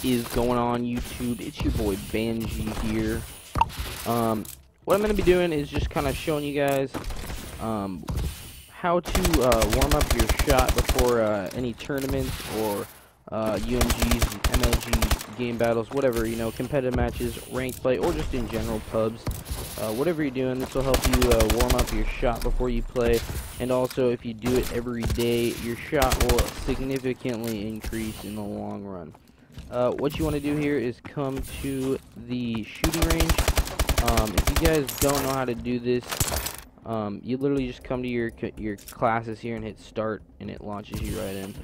is going on, YouTube? It's your boy Banjii here. What I'm going to be doing is just kind of showing you guys how to warm up your shot before any tournaments or UMGs, MLG game battles, whatever, you know, competitive matches, ranked play, or just in general pubs. Whatever you're doing, this will help you warm up your shot before you play, and also if you do it every day, your shot will significantly increase in the long run. What you want to do here is come to the shooting range. If you guys don't know how to do this, you literally just come to your classes here and hit start, and it launches you right in.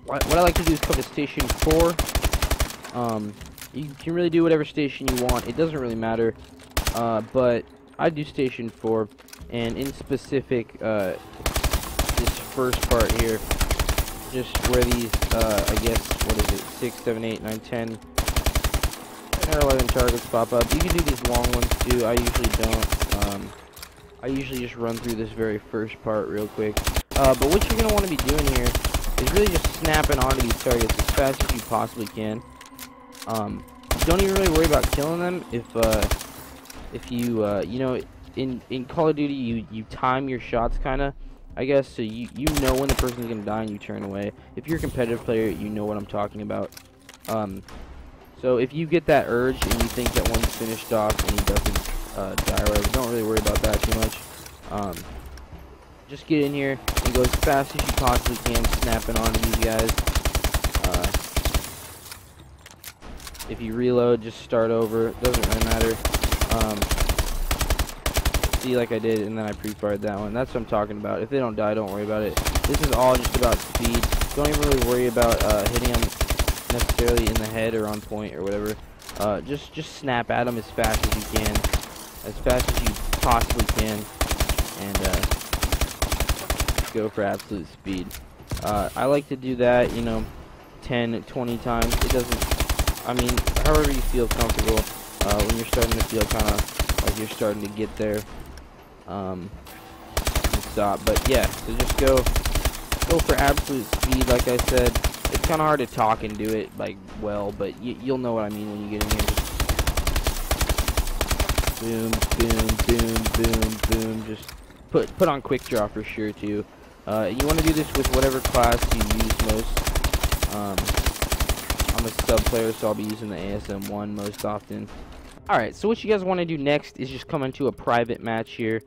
What I like to do is come to station 4. You can really do whatever station you want. It doesn't really matter. But I do station 4, and in specific, this first part here, just where these, I guess, what is it, 6, 7, 8, 9, 10, 10 or 11 targets pop up. You can do these long ones too. I usually don't. I usually just run through this very first part real quick. But what you're going to want to be doing here is really just snapping onto these targets as fast as you possibly can. Don't even really worry about killing them if you you know, in Call of Duty you time your shots kinda, I guess, so you know when the person's gonna die and you turn away. If you're a competitive player, you know what I'm talking about. So if you get that urge and you think that one's finished off and he doesn't die or whatever, don't really worry about that too much. Just get in here and go as fast as you possibly can, snapping onto these guys. If you reload, just start over. It doesn't really matter. See, like I did, and then I pre-fired that one. That's what I'm talking about. If they don't die, don't worry about it. This is all just about speed. Don't even really worry about hitting them necessarily in the head or on point or whatever. Just snap at them as fast as you can, as fast as you possibly can, and go for absolute speed. I like to do that, you know, 10, 20 times. It doesn't. I mean, however you feel comfortable, when you're starting to feel kind of like you're starting to get there, stop. But yeah, so just go for absolute speed. Like I said, it's kind of hard to talk and do it like well, but you'll know what I mean when you get in here. Just boom, boom, boom, boom, boom. Just put on quick draw for sure too. You want to do this with whatever class you use most. I'm a sub player, so I'll be using the ASM1 most often. Alright, so what you guys want to do next is just come into a private match here.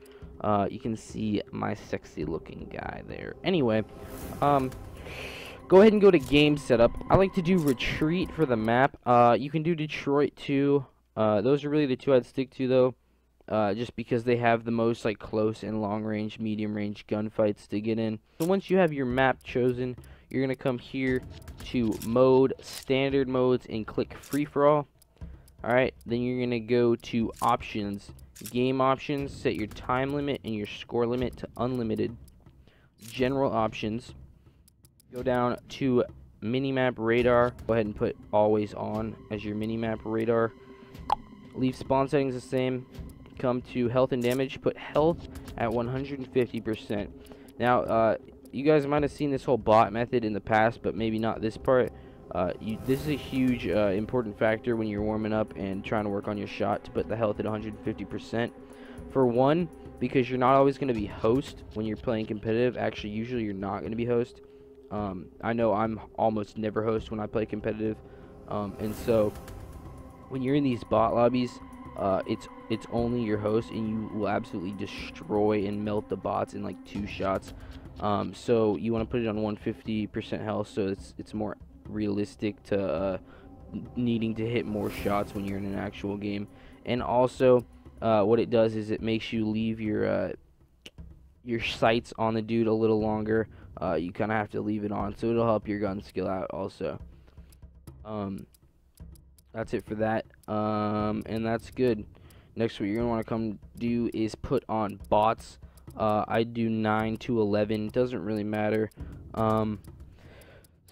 You can see my sexy looking guy there. Anyway, go ahead and go to game setup. I like to do retreat for the map. You can do Detroit too. Those are really the two I'd stick to though. Just because they have the most like close and long range, medium range gunfights to get in. So once you have your map chosen, you're going to come here to mode, standard modes, and click free for all. Alright, then you're going to go to options, game options, set your time limit and your score limit to unlimited. General options, go down to minimap radar, go ahead and put always on as your minimap radar. Leave spawn settings the same. Come to health and damage, put health at 150%. Now, you guys might have seen this whole bot method in the past, but maybe not this part. This is a huge important factor when you're warming up and trying to work on your shot, to put the health at 150%. For one, because you're not always going to be host when you're playing competitive. Actually, usually you're not going to be host. I know I'm almost never host when I play competitive. And so when you're in these bot lobbies, it's only your host, and you will absolutely destroy and melt the bots in like 2 shots. So you want to put it on 150% health, so it's more realistic to needing to hit more shots when you're in an actual game. And also, what it does is it makes you leave your sights on the dude a little longer. You kind of have to leave it on, so it'll help your gun skill out also. That's it for that, and that's good. Next, what you're gonna want to come do is put on bots. I do 9 to 11. Doesn't really matter.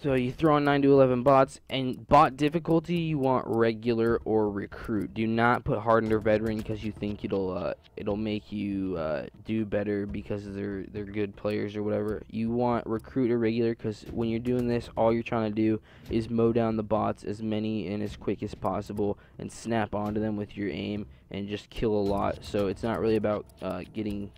So you throw on 9 to 11 bots, and bot difficulty you want regular or recruit. Do not put hardened or veteran because you think it'll make you do better because they're good players or whatever. You want recruit or regular because when you're doing this, all you're trying to do is mow down the bots as many and as quick as possible and snap onto them with your aim and just kill a lot. So it's not really about getting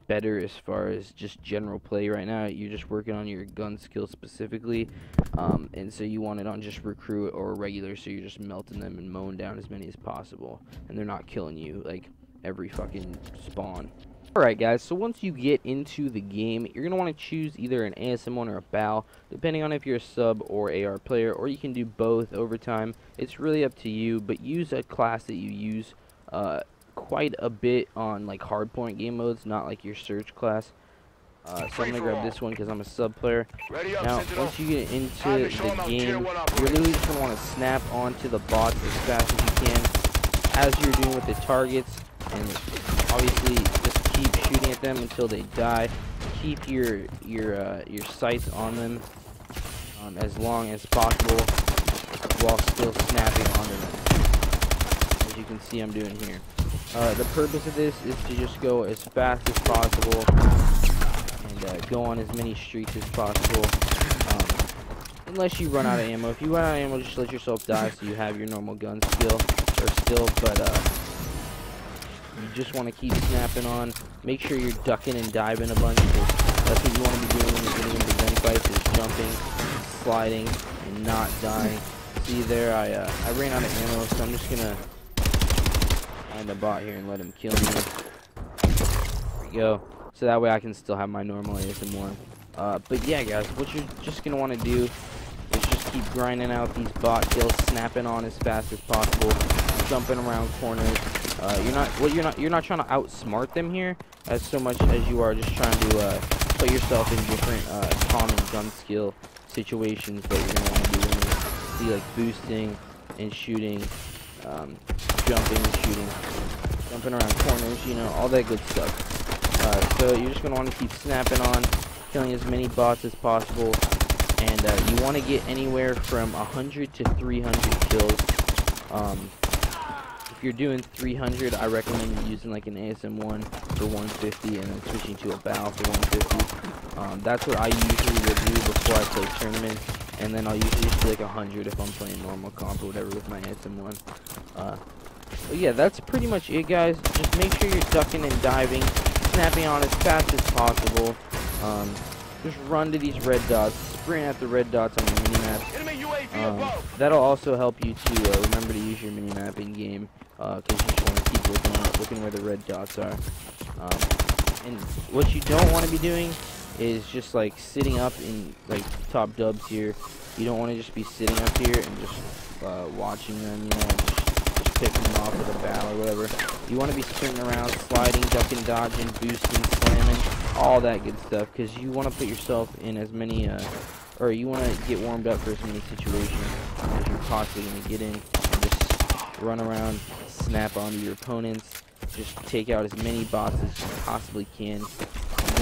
better as far as just general play right now. You're just working on your gun skill specifically, and so you want it on just recruit or regular, so you're just melting them and mowing down as many as possible, and they're not killing you like every fucking spawn. Alright guys, so once you get into the game, you're going to want to choose either an ASM1 or a BAL, depending on if you're a sub or AR player, or you can do both over time. It's really up to you, but use a class that you use quite a bit on like hardpoint game modes, not like your search class. So I'm gonna grab this one because I'm a sub player. Now, once you get into the game, you're literally just gonna want to snap onto the bots as fast as you can, as you're doing with the targets, and obviously just keep shooting at them until they die. Keep your sights on them as long as possible, while still snapping onto them, as you can see I'm doing here. The purpose of this is to just go as fast as possible and go on as many streaks as possible, unless you run out of ammo. If you run out of ammo, just let yourself die so you have your normal gun skill or still, but you just want to keep snapping on. Make sure you're ducking and diving a bunch, because that's what you want to be doing when you're getting into gun fights, is jumping, sliding, and not dying. See there, I ran out of ammo, so I'm just gonna find a bot here and let him kill me. There we go. So that way I can still have my normal ASM1. But yeah, guys, what you're just gonna want to do is just keep grinding out these bot kills, snapping on as fast as possible, jumping around corners. You're not trying to outsmart them here as so much as you are just trying to put yourself in different common gun skill situations that you're gonna want to do when you see, like boosting and shooting, jumping and shooting, jumping around corners, you know, all that good stuff. So you're just going to want to keep snapping on, killing as many bots as possible, and you want to get anywhere from 100 to 300 kills. If you're doing 300, I recommend using like an ASM1 for 150 and then switching to a BAL for 150. That's what I usually would do before I play tournaments, and then I'll usually just do like 100 if I'm playing normal comp or whatever with my ASM1. But yeah, that's pretty much it, guys. Just make sure you're ducking and diving, snapping on as fast as possible. Just run to these red dots, sprint at the red dots on the minimap. That'll also help you to remember to use your minimap in game, because you just want to keep looking where the red dots are. And what you don't want to be doing is just like sitting up in like top dubs here. You don't want to just be sitting up here and just watching them, you know, just picking them off with a BAL or whatever. You want to be sprinting around, sliding, ducking, dodging, boosting, slamming, all that good stuff, because you want to put yourself in as many, or you want to get warmed up for as many situations as you're possibly going to get in, and just run around, snap onto your opponents, just take out as many bots as you possibly can. You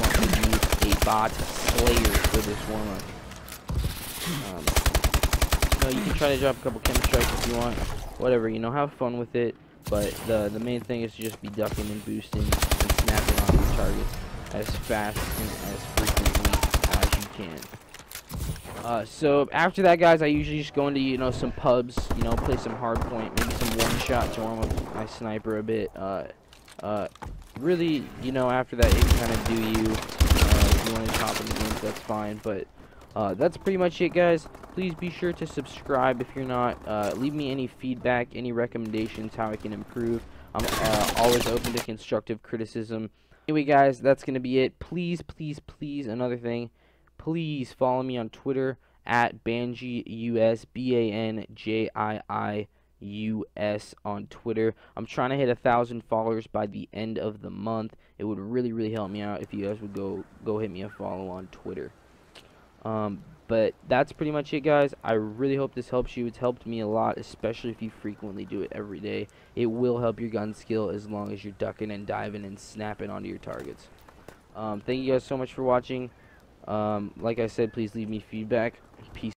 want to use a bot slayer for this warm-up. You can try to drop a couple chem strikes if you want, whatever, you know, have fun with it, but the main thing is to just be ducking and boosting and snapping on your targets as fast and as frequently as you can. So after that, guys, I usually just go into, you know, some pubs, you know, play some hardpoint, maybe some one-shot to warm up my sniper a bit. Really, you know, after that, it can kind of do you. If you want to hop in the games, that's fine, but that's pretty much it, guys. Please be sure to subscribe if you're not. Leave me any feedback, any recommendations, how I can improve. I'm always open to constructive criticism. Anyway, guys, that's going to be it. Please, please, please, another thing, please follow me on Twitter at BanjiiUS, BANJIIUS on Twitter. I'm trying to hit 1,000 followers by the end of the month. It would really, really help me out if you guys would go hit me a follow on Twitter. But that's pretty much it, guys. I really hope this helps you. It's helped me a lot, especially if you frequently do it every day. It will help your gun skill as long as you're ducking and diving and snapping onto your targets. Thank you guys so much for watching. Like I said, please leave me feedback. Peace.